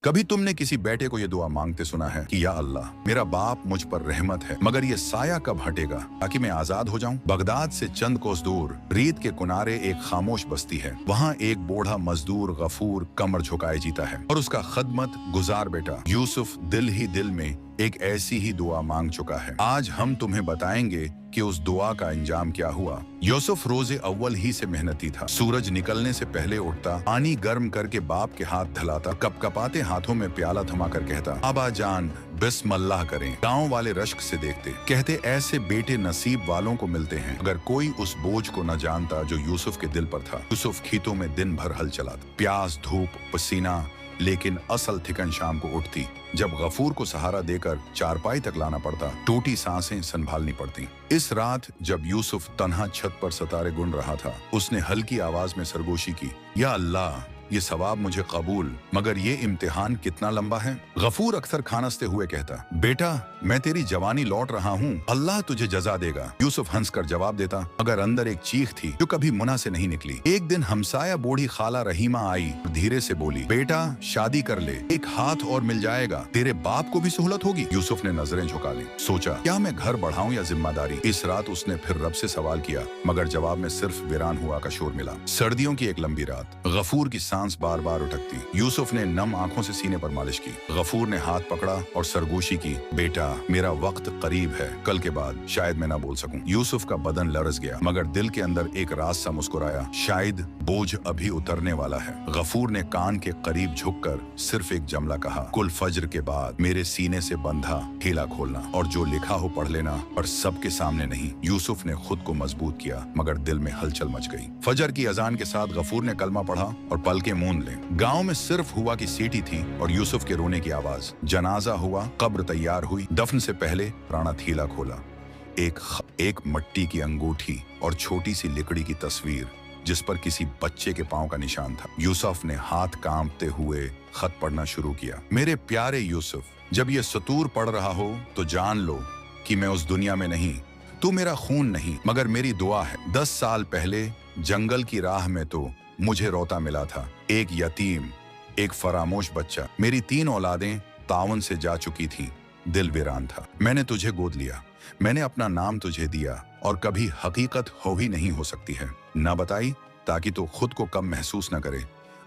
कभी तुमने किसी बेटे को ये दुआ मांगते सुना है कि या अल्लाह, मेरा बाप मुझ पर रहमत है, मगर ये साया कब हटेगा ताकि मैं आजाद हो जाऊं? बगदाद से चंद कोस दूर रीत के किनारे एक खामोश बस्ती है। वहाँ एक बूढ़ा मजदूर गफूर कमर झुकाए जीता है और उसका खदमत गुजार बेटा यूसुफ दिल ही दिल में एक ऐसी ही दुआ मांग चुका है। आज हम तुम्हें बताएंगे कि उस दुआ का अंजाम क्या हुआ। यूसुफ रोजे अव्वल ही से मेहनती था। सूरज निकलने से पहले उठता, पानी गर्म करके बाप के हाथ धलाता, कपकपाते हाथों में प्याला थमा कर कहता, अबा जान बिस्मिल्लाह करें। गांव वाले रश्क से देखते, कहते ऐसे बेटे नसीब वालों को मिलते हैं। अगर कोई उस बोझ को न जानता जो यूसुफ के दिल पर था। यूसुफ खेतों में दिन भर हल चलाता, प्यास धूप पसीना, लेकिन असल थिकन शाम को उठती जब गफूर को सहारा देकर चारपाई तक लाना पड़ता, टूटी सांसें संभालनी पड़ती। इस रात जब यूसुफ तन्हा छत पर सितारे गुन रहा था, उसने हल्की आवाज में सरगोशी की, या अल्लाह, ये सवाब मुझे कबूल, मगर ये इम्तिहान कितना लंबा है। गफूर अक्सर खानसते हुए कहता, बेटा मैं तेरी जवानी लौट रहा हूँ, अल्लाह तुझे जजा देगा। यूसुफ हंसकर जवाब देता, मगर अंदर एक चीख थी जो कभी मुना से नहीं निकली। एक दिन हमसाया बूढ़ी खाला रहीमा आई, धीरे से बोली, बेटा शादी कर ले, एक हाथ और मिल जाएगा, तेरे बाप को भी सहूलत होगी। यूसुफ ने नजरें झुका ली, सोचा क्या मैं घर बढ़ाऊं या जिम्मेदारी। इस रात उसने फिर रब से सवाल किया, मगर जवाब में सिर्फ वीरान हुआ का शोर मिला। सर्दियों की एक लंबी रात, गफूर की सांस बार बार उठकती। यूसुफ ने नम आंखों से सीने पर मालिश की। गफूर ने हाथ पकड़ा और सरगोशी की, बेटा मेरा वक्त करीब है, कल के बाद शायद मैं ना बोल सकूं। यूसुफ का बदन लरस गया, मगर दिल के अंदर एक राज सा मुस्कुराया, शायद बोझ अभी उतरने वाला है। गफूर ने कान के करीब झुककर सिर्फ एक जमला कहा, कुल फज्र के बाद मेरे सीने से बंधा थैला खोलना और जो लिखा हो पढ़ लेना, पर सबके सामने नहीं। यूसुफ ने खुद को मजबूत किया, मगर दिल में हलचल मच गई। फजर की अजान के साथ गफूर ने कलमा पढ़ा और पलके मूंद ले। गांव में सिर्फ हुआ की सीटी थी और यूसुफ के रोने की आवाज। जनाजा हुआ, कब्र तैयार हुई, दफन से पहले पुराना थैला खोला। एक मट्टी की अंगूठी और छोटी सी लकड़ी की तस्वीर जिस पर किसी बच्चे के पांव का निशान था। यूसुफ ने हाथ कांपते हुए खत पढ़ना शुरू किया। मेरे प्यारे यूसुफ, जब ये सतूर पढ़ रहा हो तो जान लो कि मैं उस दुनिया में नहीं। तू मेरा खून नहीं, मगर मेरी दुआ है। 10 साल पहले जंगल की राह में तो मुझे रोता मिला था, एक यतीम, एक फरामोश बच्चा। मेरी 3 औलादें तावन से जा चुकी थीं, दिल वीरान था। मैंने तुझे गोद लिया, मैंने अपना नाम तुझे दिया और कभी हकीकत हो ही नहीं हो सकती है ना बताई, ताकि तू खुद को कम महसूस न करे।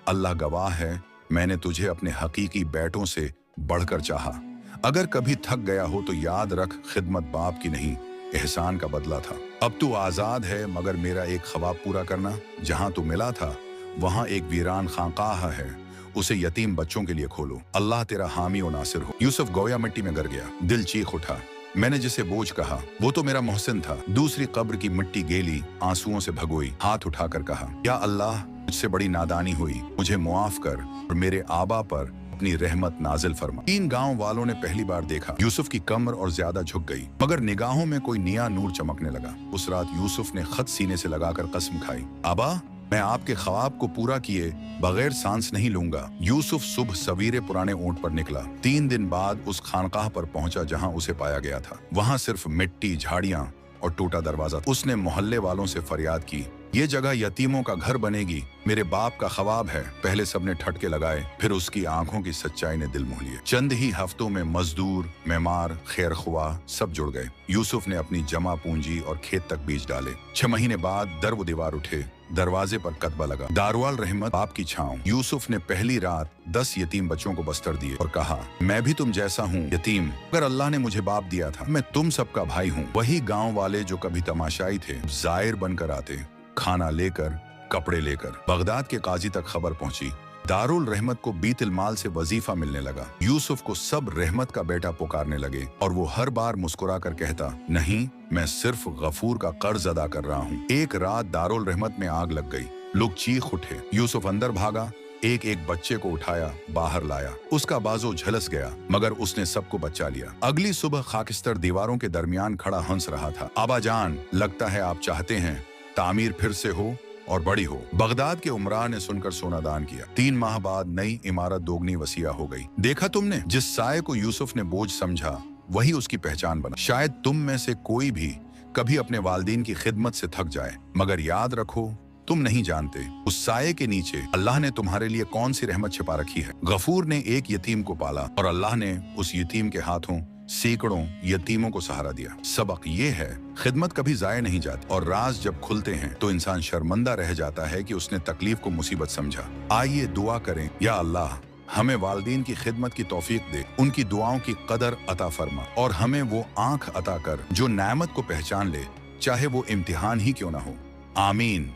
अल्लाह गवाह है, मैंने तुझे अपने हकीकी बेटों से बढ़कर चाहा। अगर कभी थक गया हो तो याद रख, खिदमत बाप की नहीं, एहसान का बदला था। अब तू आजाद है, मगर मेरा एक ख्वाब पूरा करना। जहां तू मिला था वहां एक वीरान खानकाह है, उसे यतीम बच्चों के लिए खोलो। अल्लाह तेरा हामी और नासिर हो। यूसुफ गोया मिट्टी में गिर गया, दिल चीख उठा, मैंने जिसे बोझ कहा वो तो मेरा मोहसिन था। दूसरी कब्र की मिट्टी गेली, आंसुओं से भगोई, हाथ उठाकर कहा, या अल्लाह, मुझसे बड़ी नादानी हुई, मुझे मुआफ कर और मेरे आबा पर अपनी रहमत नाजिल फरमा। 3 गांव वालों ने पहली बार देखा। यूसुफ की कमर और ज्यादा झुक गई, मगर निगाहों में कोई नया नूर चमकने लगा। उस रात यूसुफ ने खत सीने से लगाकर कसम खाई, आबा मैं आपके ख्वाब को पूरा किए बगैर सांस नहीं लूंगा। यूसुफ सुबह सवेरे पुराने ऊंट पर निकला। 3 दिन बाद उस खानकाह पर पहुंचा जहां उसे पाया गया था। वहां सिर्फ मिट्टी, झाड़ियां और टूटा दरवाजा। उसने मोहल्ले वालों से फरियाद की, ये जगह यतीमों का घर बनेगी, मेरे बाप का ख्वाब है। पहले सबने ठटके लगाए, फिर उसकी आंखों की सच्चाई ने दिल मोह लिए। चंद ही हफ्तों में मजदूर, मेमार, खैरख्वाह सब जुड़ गए। यूसुफ ने अपनी जमा पूंजी और खेत तक बीज डाले। 6 महीने बाद दर व दीवार उठे, दरवाजे पर कतबा लगा, दारुल रहमत बाप की छांव। यूसुफ ने पहली रात 10 यतीम बच्चों को बस्तर दिए और कहा, मैं भी तुम जैसा हूँ यतीम, अगर अल्लाह ने मुझे बाप दिया था, मैं तुम सबका भाई हूँ। वही गांव वाले जो कभी तमाशाई थे, जायर बनकर आते, खाना लेकर, कपड़े लेकर। बगदाद के काजी तक खबर पहुंची, दारुल रहमत को बीतुल माल से वजीफा मिलने लगा। यूसुफ को सब रहमत का बेटा पुकारने लगे और वो हर बार मुस्कुरा कर कहता, नहीं, मैं सिर्फ गफूर का कर्ज अदा कर रहा हूँ। एक रात दारुल रहमत में आग लग गई, लोग चीख उठे। यूसुफ अंदर भागा, एक एक बच्चे को उठाया, बाहर लाया। उसका बाजू झलस गया, मगर उसने सबको बचा लिया। अगली सुबह खाकिस्तर दीवारों के दरमियान खड़ा हंस रहा था, आबा जान, लगता है आप चाहते हैं तामीर फिर से हो और बड़ी हो। बगदाद के उमरा ने सुनकर सोना दान किया। 3 माह बाद नई इमारत दोगुनी वसिया हो गई। देखा तुमने, जिस साये को यूसुफ ने बोझ समझा वही उसकी पहचान बना। शायद तुम में से कोई भी कभी अपने वालिदैन की खिदमत से थक जाए, मगर याद रखो तुम नहीं जानते उस साये के नीचे अल्लाह ने तुम्हारे लिए कौन सी रहमत छिपा रखी है। गफूर ने एक यतीम को पाला और अल्लाह ने उस यतीम के हाथों सैकड़ों यतीमों को सहारा दिया। सबक ये है, खिदमत कभी जाया नहीं जाती और राज जब खुलते हैं तो इंसान शर्मिंदा रह जाता है कि उसने तकलीफ को मुसीबत समझा। आइए दुआ करें, या अल्लाह हमें वालिदैन की खिदमत की तौफीक दे, उनकी दुआओं की कदर अता फरमा और हमें वो आंख अता कर जो नेमत को पहचान ले, चाहे वो इम्तिहान ही क्यों ना हो। आमीन।